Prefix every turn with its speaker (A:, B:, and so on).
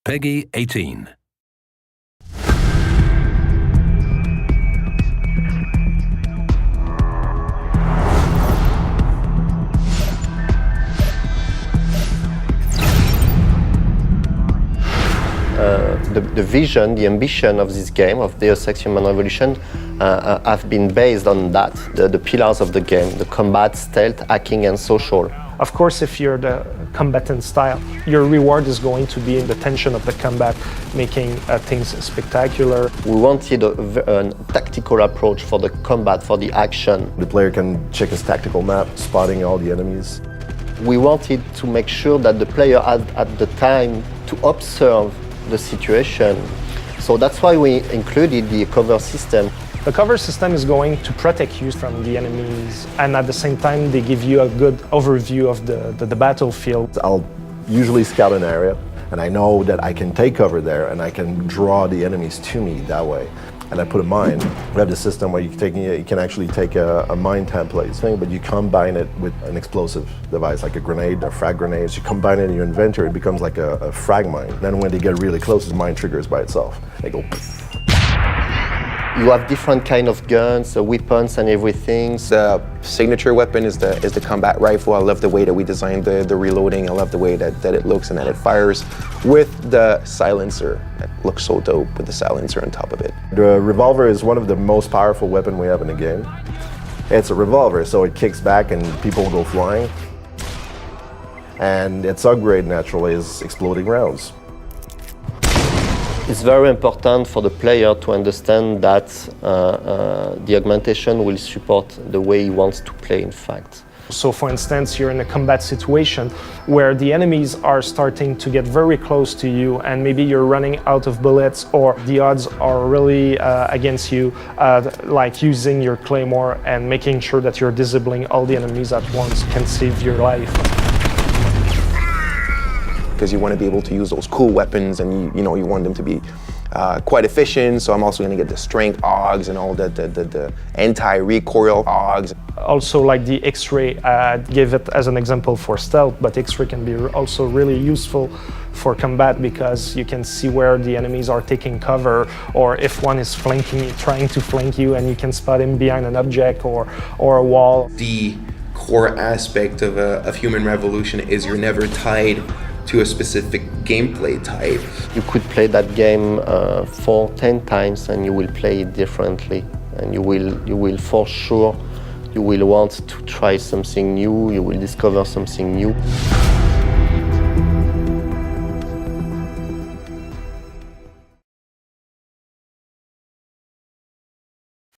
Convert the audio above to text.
A: Peggy 18.
B: The vision, the ambition of this game, of Deus Ex Human Revolution, have been based on that, the pillars of the game, the combat, stealth, hacking, and social.
C: Of course, if you're the combatant style, your reward is going to be in the tension of the combat, making things spectacular.
B: We wanted a tactical approach for the combat, for the action.
D: The player can check his tactical map, spotting all the enemies.
B: We wanted to make sure that the player had at the time to observe the situation. So that's why we included the cover system.
C: The cover system is going to protect you from the enemies, and at the same time they give you a good overview of the battlefield.
D: I'll usually scout an area, and I know that I can take cover there and I can draw the enemies to me that way. And I put a mine. We have the system where you can actually take a mine template thing, but you combine it with an explosive device, like a grenade, a frag grenade. You combine it in your inventory, it becomes like a frag mine. Then when they get really close, the mine triggers by itself. They go poof.
B: You have different kind of guns, weapons, and everything.
E: The signature weapon is the combat rifle. I love the way that we designed the reloading. I love the way that it looks and that it fires with the silencer. It looks so dope with the silencer on top of it.
D: The revolver is one of the most powerful weapons we have in the game. It's a revolver, so it kicks back and people go flying. And its upgrade naturally is exploding rounds.
B: It's very important for the player to understand that the augmentation will support the way he wants to play, in fact.
C: So for instance, you're in a combat situation where the enemies are starting to get very close to you and maybe you're running out of bullets or the odds are really against you, like using your claymore and making sure that you're disabling all the enemies at once can save your life.
E: Because you want to be able to use those cool weapons and you want them to be quite efficient. So I'm also going to get the strength AUGs and all the anti-recoil AUGs.
C: Also like the X-ray, give it as an example for stealth, but X-ray can be also really useful for combat because you can see where the enemies are taking cover or if one is trying to flank you and you can spot him behind an object or a wall.
F: The core aspect of Human Revolution is you're never tied to a specific gameplay type.
B: You could play that game 10 times and you will play it differently. And you will for sure, you will want to try something new, you will discover something new.